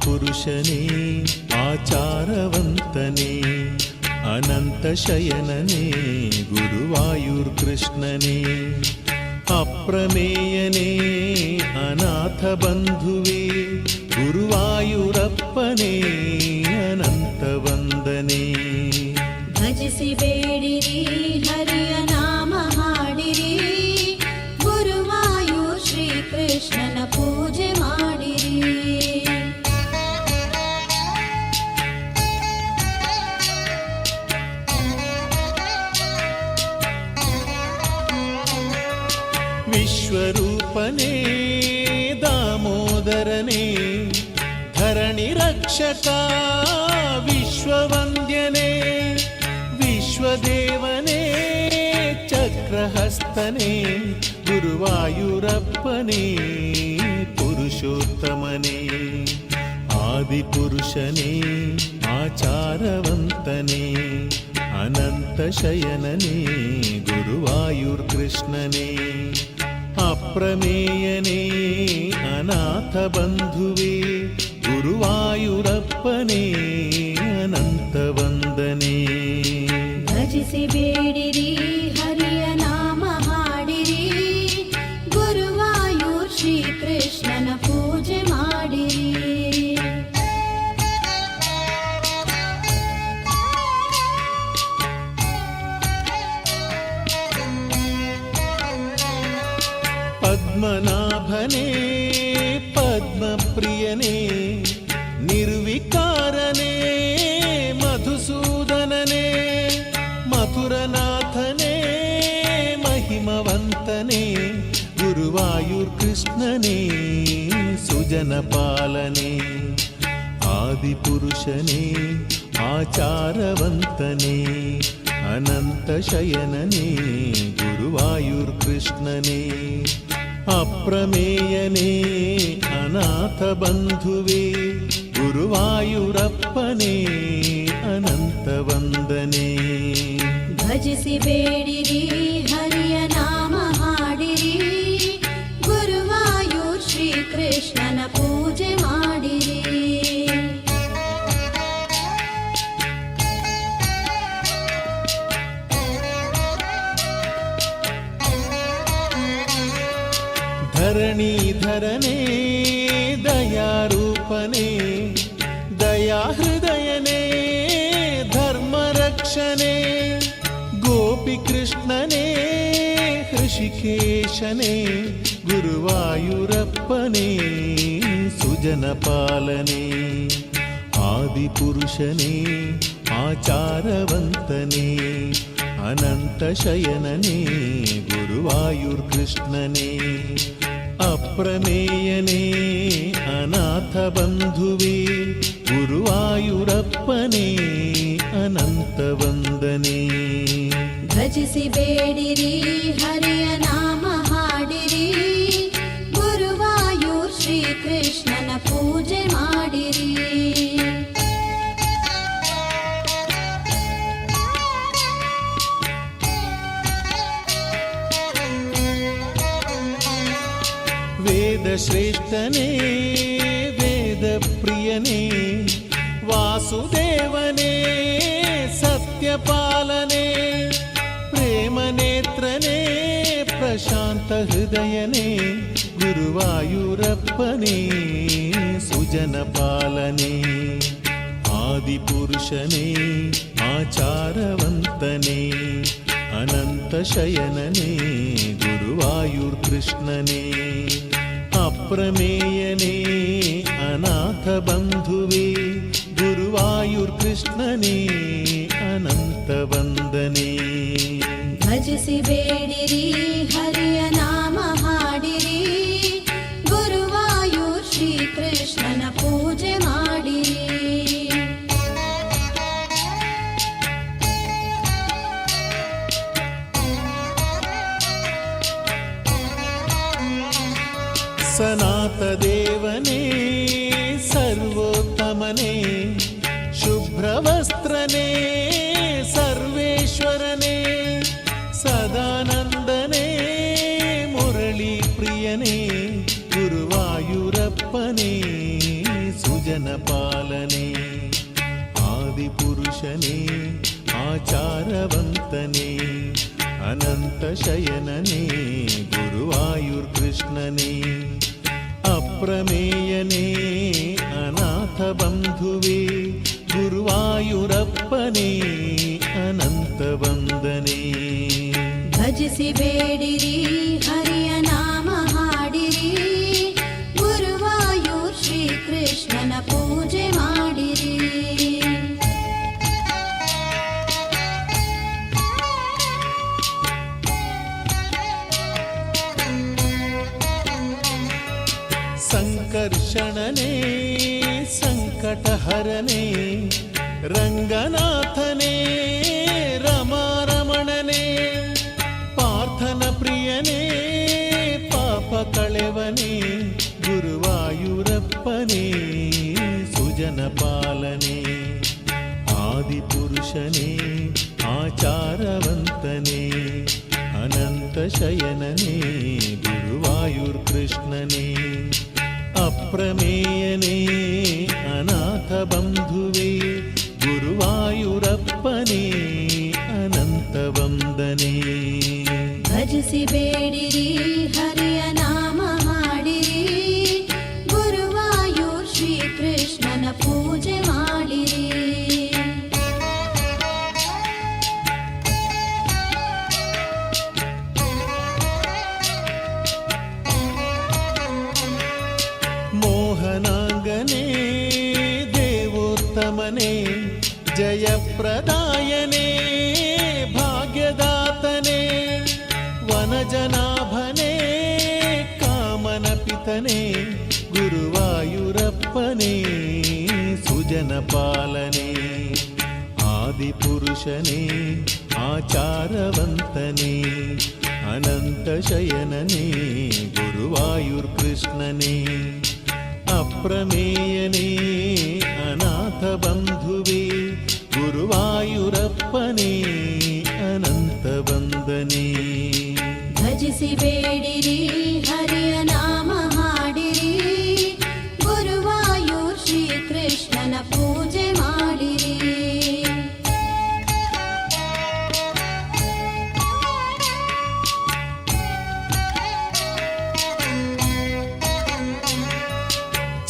ಆದಿಪುರುಷನೇ ಆಚಾರವಂತನೇ ಅನಂತ ಶಯನನೇ ಗುರುವಾಯೂರ್ಕೃಷ್ಣನೇ ಅಪ್ರಮೇಯನೇ ಅನಾಥ ಬಂಧುವೇ ಗುರುವಾಯೂರಪ್ಪನೇ ಅನಂತ ವಂದನೆ. ಭಜಿಸಿ ಬೇಡಿರಿ ಹರಿಯ ನಾಮ ಹಾಡಿರಿ, ಗುರುವಾಯೂರ್ ಶ್ರೀಕೃಷ್ಣನ ಪೂಜೆ ಮಾಡಿರಿ. ವಿಶ್ವರೂಪನೇ ದಾಮೋದರನೇ ಧರಣಿ ರಕ್ಷಕ ವಿಶ್ವವಂದ್ಯನೇ ವಿಶ್ವದೇವನೇ ಚಕ್ರಹಸ್ತನೇ ಗುರುವಾಯೂರಪ್ಪನೇ ಪುರುಷೋತ್ತಮನೇ ಆದಿಪುರುಷನೇ ಆಚಾರವಂತನೇ ಅನಂತ ಶಯನನೇ ಗುರುವಾಯೂರ್ಕೃಷ್ಣನೇ ಅಪ್ರಮೇಯನೇ ಅನಾಥ ಬಂಧುವೇ ಗುರುವಾಯೂರಪ್ಪನೇ ಅನಂತ ವಂದನೆ. ಭಜಿಸಿ ಬೇಡಿರಿ ಹರಿಯ ನಾಮ ಹಾಡಿರಿ, ಗುರುವಾಯೂರ್ ಶ್ರೀಕೃಷ್ಣನ ಪೂಜೆ ಮಾಡಿರಿ. ಪದ್ಮನಾಭನೇ ಪದ್ಮಪ್ರಿಯನೇ ನಿರ್ವಿಕಾರನೇ ಮಧುಸೂದನನೇ ಮಥುರನಾಥನೇ ಮಹಿಮವಂತನೇ ಗುರುವಾಯೂರ್ಕೃಷ್ಣನೇ ಸುಜನಪಾಲನೆ ಆದಿಪುರುಷನೇ ಆಚಾರವಂತನೇ ಅನಂತ ಶಯನನೇ ಗುರುವಾಯೂರ್ಕೃಷ್ಣನೇ ಅಪ್ರಮೇಯನೇ ಅನಾಥ ಬಂಧುವೇ ಗುರುವಾಯೂರಪ್ಪನೇ ಅನಂತ ವಂದನೆ. ಭಜಿಸಿ ಬೇಡಿರಿ ಹರಿಯ ನಾಮ ಹಾಡಿರಿ, ಗುರುವಾಯೂರ್ ಶ್ರೀಕೃಷ್ಣನ ಪೂಜೆ ಮಾಡಿರಿ. ಧರಣೀಧರನೇ ದಯಾರೂಪನೇ ದಯಾಹೃದಯನೇ ಧರ್ಮರಕ್ಷಣೆ ಗೋಪಿಕೃಷ್ಣನೇ ಹೃಷಿಕೇಶನೇ ಗುರುವಾಯೂರಪ್ಪನೇ ಸುಜನಪಾಲನೆ ಆದಿಪುರುಷನೇ ಆಚಾರವಂತನೇ ಅನಂತ ಶಯನನೇ ಗುರುವಾಯೂರ್ಕೃಷ್ಣನೇ ಅಪ್ರಮೇಯನೇ ಅನಾಥ ಬಂಧುವೇ ಗುರುವಾಯೂರಪ್ಪನೇ ಅನಂತ ವಂದನೆ. ಭಜಿಸಿ ಬೇಡಿರಿ ಹರಿಯ ನಾಮ ಹಾಡಿರಿ, ಗುರುವಾಯೂರ್ ಶ್ರೀಕೃಷ್ಣನ ಪೂಜೆ ಮಾಡಿರಿ. ವೇದ ಶ್ರೇಷ್ಠನೇ ವೇದ ಪ್ರಿಯನೇ ವಾಸುದೇವನೇ ಸತ್ಯಪಾಲನೆ ಪ್ರೇಮನೇತ್ರನೇ ಪ್ರಶಾಂತ ಹೃದಯನೇ ಗುರುವಾಯೂರಪ್ಪನೇ ಸುಜನಪಾಲನೆ ಆದಿಪುರುಷನೇ ಆಚಾರವಂತನೇ ಅನಂತ ಶಯನನೇ ಗುರುವಾಯೂರ್ಕೃಷ್ಣನೇ ಅಪ್ರಮೇಯನೇ ಅನಾಥ ಬಂಧುವೇ ಗುರುವಾಯೂರ್ಕೃಷ್ಣನೇ ಅನಂತ ವಂದನೆ. ಭಜಿಸಿ ಬೇಡಿರಿ ಹರಿಯ ನಾಮ ಹಾಡಿರಿ, ಗುರುವಾಯೂರ್ ಶ್ರೀಕೃಷ್ಣನ ಪೂಜೆ ಮಾಡಿರಿ. ಸನಾತ ದೇವನೇ ಸರ್ವೋತ್ತಮನೇ ಶುಭ್ರವಸ್ತ್ರನೇ ಸರ್ವೇಶ್ವರನೇ ಸದಾನಂದನೇ ಮುರಳಿ ಪ್ರಿಯನೇ ಗುರುವಾಯೂರಪ್ಪನೇ ಸುಜನ ಆದಿಪುರುಷನೇ ಆಚಾರವಂತನೇ ಅನಂತ ಶಯನನೇ ಗುರುವಾಯೂರ್ಕೃಷ್ಣನೇ ಅಪ್ರಮೇಯನೇ ಅನಾಥ ಬಂಧುವೇ ಗುರುವಾಯೂರಪ್ಪನೇ ಅನಂತ ವಂದನೆ. ಭಜಿಸಿ ಬೇಡಿರಿ ಹರಿಯ ನಾಮ ಹಾಡಿರಿ, ಗುರುವಾಯೂರ್ ಶ್ರೀ ಕೃಷ್ಣನ ಪೂಜೆ ಮಾಡಿರಿ. ಸಂಕರ್ಷಣನೇ ಸಂಕಟಹರನೇ ರಂಗನಾಥನೇ ರಮಾರಮಣನೇ ಪಾರ್ಥನ ಪ್ರಿಯನೇ ಪಾಪ ಕಳೆವನೇ ಗುರುವಾಯೂರಪ್ಪನೇ ಸುಜನ ಪಾಲನೆ. ಆದಿಪುರುಷನೇ ಆಚಾರವಂತನೇ ಅನಂತ ಶಯನನೇ ಗುರುವಾಯೂರ್ಕೃಷ್ಣನೇ ಅಪ್ರಮೇಯನೇ ಅನಾಥ ಬಂಧುವೇ ಗುರುವಾಯೂರಪ್ಪನೇ ಅನಂತ ವಂದನೆ. ಭಜಿಸಿ ಬೇಡಿರಿ ಹರಿಯ ನಾಮ ಹಾಡಿರಿ, ಗುರುವಾಯೂರ್ ಶ್ರೀ ಕೃಷ್ಣನ ಪೂಜೆ ಮಾಡಿರಿ. ಮೋಹನಾಂಗನೇ ದೇವೋತ್ತಮನೇ ಜಯಪ್ರದಾಯನೇ ಭಾಗ್ಯದಾತನೇ ವನಜನಾಭನೇ ಕಾಮನಪಿತನೇ ಗುರುವಾಯೂರಪ್ಪನೇ ಸುಜನ ಪಾಲನೆ. ಆದಿಪುರುಷನೇ ಆಚಾರವಂತನೇ ಅನಂತ ಶಯನನೇ ಗುರುವಾಯೂರ್ಕೃಷ್ಣನೇ ಅಪ್ರಮೇಯನೇ ಅನಾಥ ಬಂಧುವೇ ಗುರುವಾಯೂರಪ್ಪನೇ ಅನಂತ ವಂದನೆ. ಭಜಿಸಿ ಬೇಡಿರಿ ಹರಿಯ ನಾಮ ಹಾಡಿರಿ, ಗುರುವಾಯೂರ್ ಶ್ರೀ ಕೃಷ್ಣನ ಪೂಜೆ ಮಾಡಿರಿ.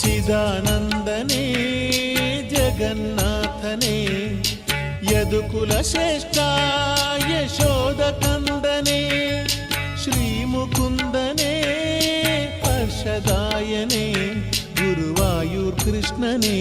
ಚಿದಾನಂದನೇ ಜಗನ್ನಾಥನೇ ಯದುಕುಲ ಶ್ರೇಷ್ಠ ಯಶೋದ ಕಂದನೇ ಶ್ರೀಮುಕುಂದನೇ ಹರ್ಷದಾಯನೇ ಗುರುವಾಯೂರ್ಕೃಷ್ಣನೇ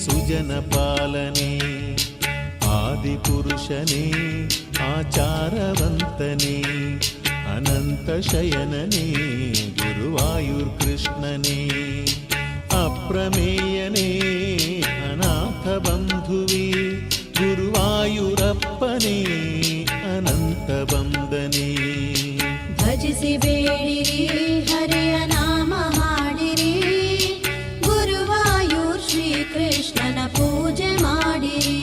ಸುಜನ ಪಾಲನೆ. ಆದಿಪುರುಷನೇ ಆಚಾರವಂತನೇ ಅನಂತ ಶಯನನೇ ಗುರುವಾಯೂರ್ಕೃಷ್ಣನೇ ಅಪ್ರಮೇಯನೇ ಅನಾಥ ಬಂಧುವೇ ಗುರುವಾಯೂರಪ್ಪನೇ ಅನಂತ ವಂದನೆ. ಭಜಿಸಿ ಬೇಡಿರಿ ಹರಿಯ ನಾಮ ಹಾಡಿರಿ, ಗುರುವಾಯೂರ್ ಶ್ರೀ ಕೃಷ್ಣನ ಪೂಜೆ ಮಾಡಿರಿ.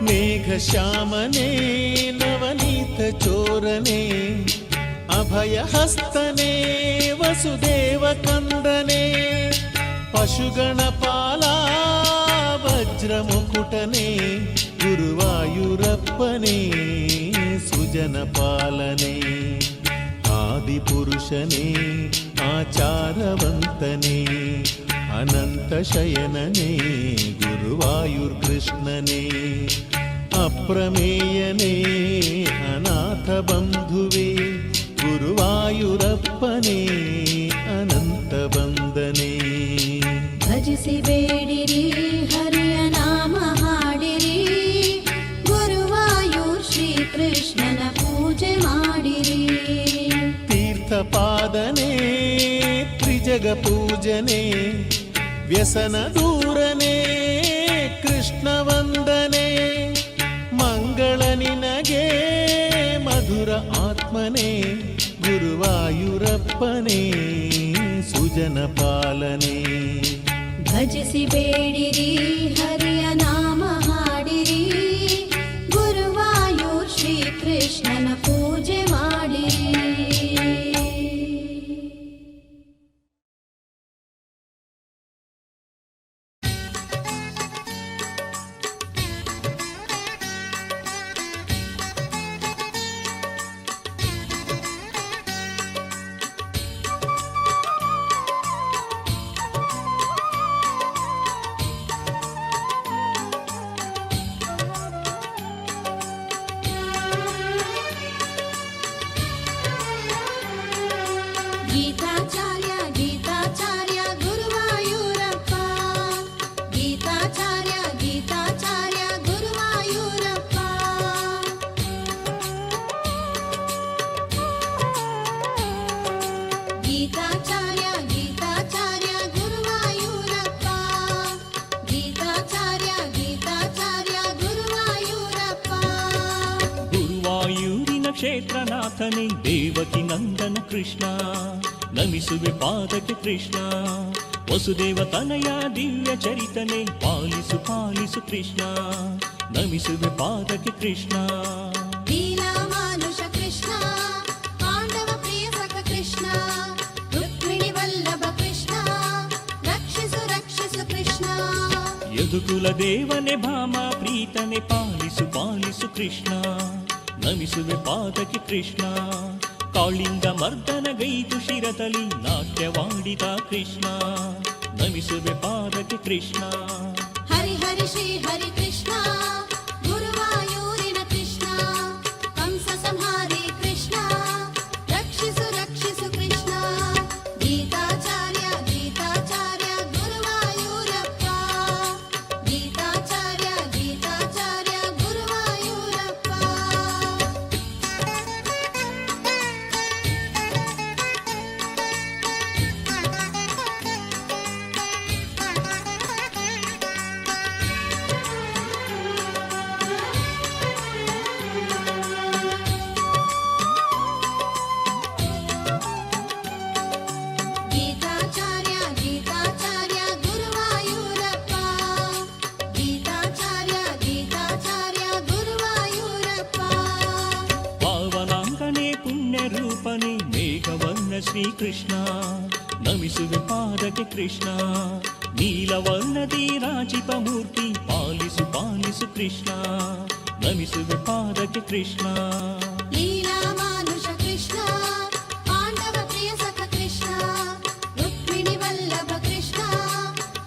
ಮೇಘಶ್ಯಾಮನೇ ನವನೀತ ಚೋರನೇ ಅಭಯಹಸ್ತನೇ ವಸುದೇವ ಕಂದನೇ ಪಶುಗಣ ಪಾಲ ವಜ್ರಮುಕುಟನೇ ಗುರುವಾಯೂರಪ್ಪನೇ ಸುಜನ ಪಾಲನೆ. ಆದಿಪುರುಷನೇ ಆಚಾರವಂತನೇ ಅನಂತ ಶಯನನೇ ಗುರುವಾಯೂರ್ಕೃಷ್ಣನೇ ಅಪ್ರಮೇಯನೇ ಅನಾಥ ಬಂಧುವೇ ಗುರುವಾಯೂರಪ್ಪನೇ ಅನಂತ ವಂದನೆ. ಭಜಿಸಿ ಬೇಡಿರಿ ಹರಿಯ ನಾಮ ಹಾಡಿರಿ, ಗುರುವಾಯೂರ್ ಶ್ರೀ ಕೃಷ್ಣನ ಪೂಜೆ ಮಾಡಿರಿ. ತೀರ್ಥಪಾದನೇ ತ್ರಿಜಗ ಪೂಜನೆ ವ್ಯಸನ ದೂರನೇ ಕೃಷ್ಣ ವಂದನೆ ಮಂಗಳ ನಿನಗೆ ಮಧುರ ಆತ್ಮನೇ ಗುರುವಾಯೂರಪ್ಪನೇ ಸುಜನ ಪಾಲನೆ. ಭಜಿಸಿ ಬೇಡಿರಿ ಹರಿಯ ನಾಮ ಹಾಡಿರಿ, ಗುರುವಾಯೂರ್ ಶ್ರೀ ಕೃಷ್ಣ ಕೃಷ್ಣನ ಪೂಜೆ ಮಾಡಿರಿ. ಗೀತಾಚಾರ್ಯ ಗೀತಾಚಾರ್ಯ ಗುರುವಾಯೂರಪ್ಪ, ಗೀತಾಚಾರ್ಯ ಗೀತಾಚಾರ್ಯ ಗುರುವಾಯೂರಪ್ಪ. ಗೀತಾಚಾರ್ಯ ಗೀತಾಚಾರ್ಯ ಗುರುವಾಯೂರಪ್ಪ, ಗೀತಾಚಾರ್ಯ ಗೀತಾಚಾರ್ಯ ಗುರುವಾಯೂರಪ್ಪ. ಗುರುವಾಯೂರಿನ ಕ್ಷೇತ್ರನಾಥನೇ ದೇವಕಿ ನಂದನ ಕೃಷ್ಣ, ನಮಿಸುವೆ ಪಾದಕ್ಕೆ ಕೃಷ್ಣ. ವಸುದೇವ ತನಯ ದಿವ್ಯ ಚರಿತನೆ ಪಾಲಿಸು ಪಾಲಿಸು ಕೃಷ್ಣ, ನಮಿಸುವೆ ಪಾದಕ್ಕೆ ಕೃಷ್ಣ. ಲೀಲಾ ಮಾನುಷ ಕೃಷ್ಣ, ಪಾಂಡವ ಪ್ರಿಯ ಸಖ ಕೃಷ್ಣ, ರುಕ್ಮಿಣಿ ವಲ್ಲಭ ಕೃಷ್ಣ, ರಕ್ಷಿಸು ರಕ್ಷಿಸು ಕೃಷ್ಣ. ಯದುಕುಲ ದೇವನೇ ಭಾಮ ಪ್ರೀತನೆ ಪಾಲಿಸು ಪಾಲಿಸು ಕೃಷ್ಣ, ನಮಿಸುವೆ ಪಾದಕ್ಕೆ ಕೃಷ್ಣ. ಕಾಳಿಂಗ ಮರ್ದನ ಗೈದು ಶಿರತಲಿ ನಾಟ್ಯವಾಡಿದ ಕೃಷ್ಣ, ನಮಿಸುವೆ ಪಾದಕ್ಕೆ ಕೃಷ್ಣ. ಹರಿ ಹರಿ ಶ್ರೀ ಹರಿ ಕೃಷ್ಣ, ಗುರುವಾಯೂರಿನ ಕೃಷ್ಣ, ಕಂಸ ಸಂಹಾರಿ ಕೃಷ್ಣ, ರಕ್ಷಿಸು ರಕ್ಷಿಸು ಕೃಷ್ಣ. ಗೀತಾಚಾರ್ಯ ಗೀತಾಚಾರ್ಯ ಗುರುವಾಯೂರಪ್ಪ, ಗೀತಾಚಾರ್ಯ ಗೀತಾಚಾರ್ಯ ಗುರುವಾಯೂರಪ್ಪ. ಗೀತಾಚಾರ್ಯ ಗೀತಾಚಾರ್ಯ ಗುರುವಾಯೂರಪ್ಪ, ಗೀತಾಚಾರ್ಯ ಗೀತಾಚಾರ್ಯ ಗುರುವಾಯೂರಪ್ಪ. ಪಾವನಾಂಗನೇ ಪುಣ್ಯ ರೂಪನೇ ಮೇಘವರ್ಣ ಶ್ರೀಕೃಷ್ಣ, ನಮಿಸುವೆ ಪಾದಕ್ಕೆ ಕೃಷ್ಣ. ನೀಲವರ್ಣದಿ ರಾಜಿಪ ಮೂರ್ತಿ ಪಾಲಿಸು ಪಾಲಿಸು ಕೃಷ್ಣ, ನಮಿಸುವೆ ಪಾದಕ್ಕೆ ಕೃಷ್ಣ. ಲೀಲಾ ಮಾನುಷ ಕೃಷ್ಣ, ಪಾಂಡವ ಪ್ರಿಯ ಸಖ ಕೃಷ್ಣ, ರುಕ್ಮಿಣಿ ವಲ್ಲಭ ಕೃಷ್ಣ,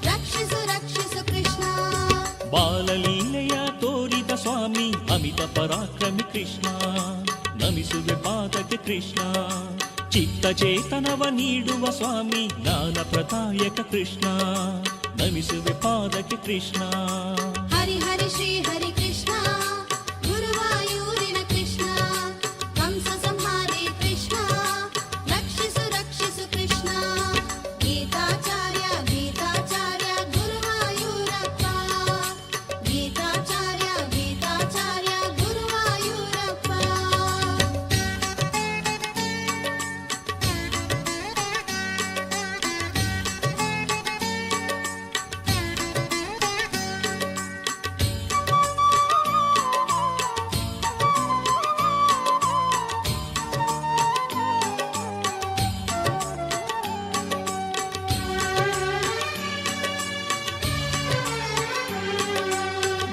ರಕ್ಷಿಸು ರಕ್ಷಿಸು ಕೃಷ್ಣ. ಬಾಲಲೀಲೆಯ ತೋರಿದ ಸ್ವಾಮಿ ಅಮಿತ ಪರಾಕ್ರಮಿ ಕೃಷ್ಣ, ನಮಿಸುವೆ ಪಾದಕ್ಕೆ ಕೃಷ್ಣ. ಚಿತ್ತ ಚೇತನವ ನೀಡುವ ಸ್ವಾಮಿ ಜ್ಞಾನ ಪ್ರದಾಯಕ ಕೃಷ್ಣ, ನಮಿಸುವೆ ಪಾದಕ್ಕೆ ಕೃಷ್ಣ. ಹರಿ ಹರಿ ಶ್ರೀ ಹರಿ ಕೃಷ್ಣ, ಗುರುವಾಯೂರಿನ ಕೃಷ್ಣ, ಕಂಸ ಸಂಹಾರಿ ಕೃಷ್ಣ, ರಕ್ಷಿಸು ರಕ್ಷಿಸು ಕೃಷ್ಣ. ಗೀತಾಚಾರ್ಯ ಗೀತಾಚಾರ್ಯ ಗುರುವಾಯೂರಪ್ಪ, ಗೀತಾಚಾರ್ಯ ಗೀತಾಚಾರ್ಯ ಗುರುವಾಯೂರಪ್ಪ.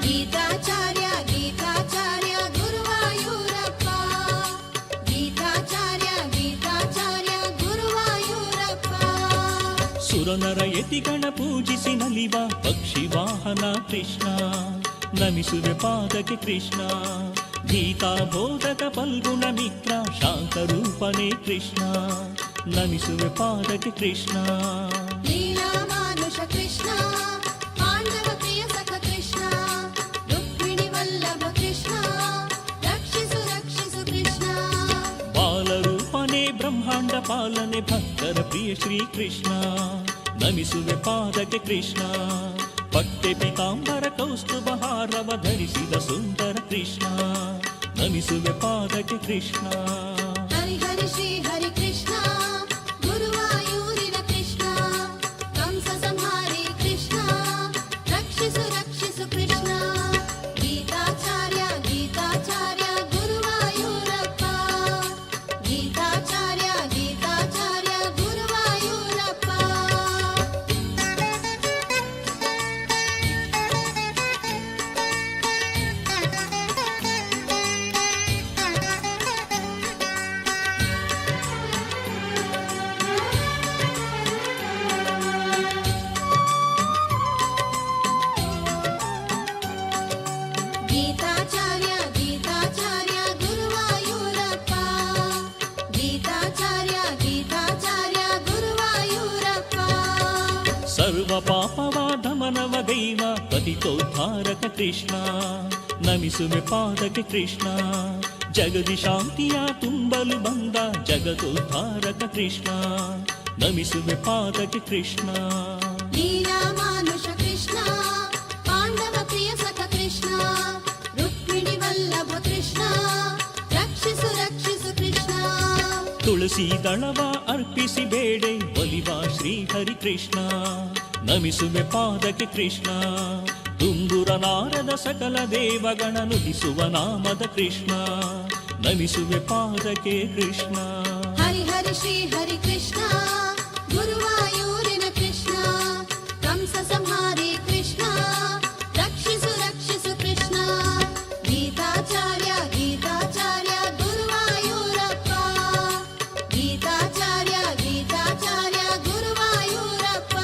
ಗೀತಾಚಾರ್ಯ ಗೀತಾಚಾರ್ಯ ಗುರುವಾಯೂರಪ್ಪ, ಗೀತಾಚಾರ್ಯ ಗೀತಾಚಾರ್ಯ ಗುರುವಾಯೂರಪ್ಪ. ಸುರನರ ಯತಿಗಣ ಪೂಜಿಸಿ ನಲಿವ ಪಕ್ಷಿ ವಾಹನ ಕೃಷ್ಣ, ನಮಿಸುವೆ ಪಾದಕ್ಕೆ ಕೃಷ್ಣ. ಗೀತಾ ಬೋಧಕ ಫಲ್ಗುಣ ಮಿತ್ರ ಶಾಂತ ರೂಪನೇ ಕೃಷ್ಣ, ನಮಿಸುವೆ ಪಾದಕ್ಕೆ ಕೃಷ್ಣ. ಲೀಲಾ ಮಾನುಷ ಕೃಷ್ಣ, ಪಾಂಡವ ಪ್ರಿಯ ಸಖ ಕೃಷ್ಣ, ರುಕ್ಮಿಣಿ ವಲ್ಲಭ ಕೃಷ್ಣ, ರಕ್ಷಿಸು ರಕ್ಷಿಸು ಕೃಷ್ಣ. ಬಾಲರೂಪನೇ ಬ್ರಹ್ಮಾಂಡ ಪಾಲನೆ ಭಕ್ತರ ಪ್ರಿಯ ಶ್ರೀಕೃಷ್ಣ, ನಮಿಸುವೆ ಪಾದಕ್ಕೆ ಕೃಷ್ಣ. ಪಟ್ಟೆ ಪೀತಾಂಬರ ಕೌಸ್ತುಭ ಹಾರವ ಧರಿಸಿದ ಸುಂದರ ಕೃಷ್ಣ, ನಮಿಸುವೆ ಪಾದಕ್ಕೆ ಕೃಷ್ಣ. ಹರಿ ಹರಿ ಶ್ರೀ ಹರಿ ಕೃಷ್ಣ, ಗುರುವಾಯೂರಿನ ಕೃಷ್ಣ, ಕಂಸ ಸಂಹಾರಿ ಕೃಷ್ಣ, ರಕ್ಷಿಸು ರಕ್ಷಿಸು ಕೃಷ್ಣ. ಗೀತಾಚಾರ್ಯ ಗೀತಾಚಾರ್ಯ ಗುರುವಾಯೂರಪ್ಪ, ಕೃಷ್ಣ ನಮಿಸುವೆ ಪಾದಕ್ಕೆ ಕೃಷ್ಣ ಜಗದಿ ಶಾಂತಿಯ ತುಂಬಲು ಬಂದ ಜಗದೋದ್ಧಾರಕ ಕೃಷ್ಣ ನಮಿಸುವೆ ಪಾದಕ್ಕೆ ಕೃಷ್ಣ ಲೀಲಾ ಮಾನುಷ ಕೃಷ್ಣ ಪಾಂಡವ ಪ್ರಿಯ ಸಖ ಕೃಷ್ಣ ರುಕ್ಮಿಣಿ ವಲ್ಲಭ ಕೃಷ್ಣ ರಕ್ಷಿಸು ರಕ್ಷಿಸು ಕೃಷ್ಣ ತುಳಸಿ ದಳವ ಅರ್ಪಿಸಿ ಬೇಡೆ ಒಲಿವ ಶ್ರೀ ಹರಿ ಕೃಷ್ಣ ನಮಿಸುವೆ ಪಾದಕ್ಕೆ ಕೃಷ್ಣ ತುಂಬುರ ನಾರದ ಸಕಲ ದೇವಗಣ ನುಡಿಸುವ ನಾಮದ ಕೃಷ್ಣ ನಮಿಸುವೆ ಪಾದಕ್ಕೆ ಕೃಷ್ಣ ಹರಿ ಹರಿ ಶ್ರೀ ಹರಿ ಕೃಷ್ಣ ಗುರುವಾಯೂರಿನ ಕೃಷ್ಣ ಕಂಸ ಸಂಹಾರಿ ಕೃಷ್ಣ ರಕ್ಷಿಸು ರಕ್ಷಿಸು ಕೃಷ್ಣ ಗೀತಾಚಾರ್ಯ ಗೀತಾಚಾರ್ಯ ಗುರುವಾಯೂರಪ್ಪ ಗೀತಾಚಾರ್ಯ ಗೀತಾಚಾರ್ಯ ಗುರುವಾಯೂರಪ್ಪ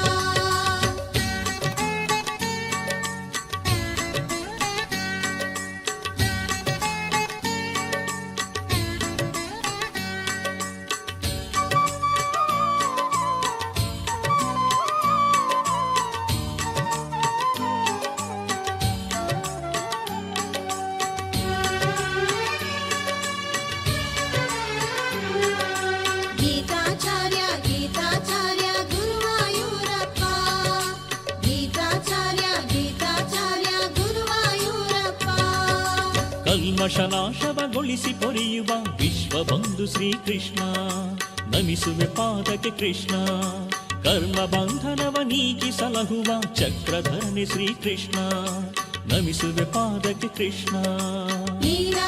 ಗೀತಾಚಾರ್ಯ ಗೀತಾಚಾರ್ಯ ಗುರುವಾಯೂರಪ್ಪ ಗೀತಾಚಾರ್ಯ ಗೀತಾಚಾರ್ಯ ಗುರುವಾಯೂರಪ್ಪ ಕಲ್ಮಶನಾಶವಗೊಳಿಸಿ ಪೊರೆಯುವ ವಿಶ್ವಬಂಧು ಶ್ರೀಕೃಷ್ಣ ನಮಿಸುವೆ ಪಾದಕ್ಕೆ ಕೃಷ್ಣ ಕರ್ಮ ಬಂಧನವ ನೀಗಿ ಸಲಹುವ ಚಕ್ರಧರನೆ ಶ್ರೀಕೃಷ್ಣ ನಮಿಸುವೆ ಪಾದಕ್ಕೆ ಕೃಷ್ಣ ಲೀಲಾ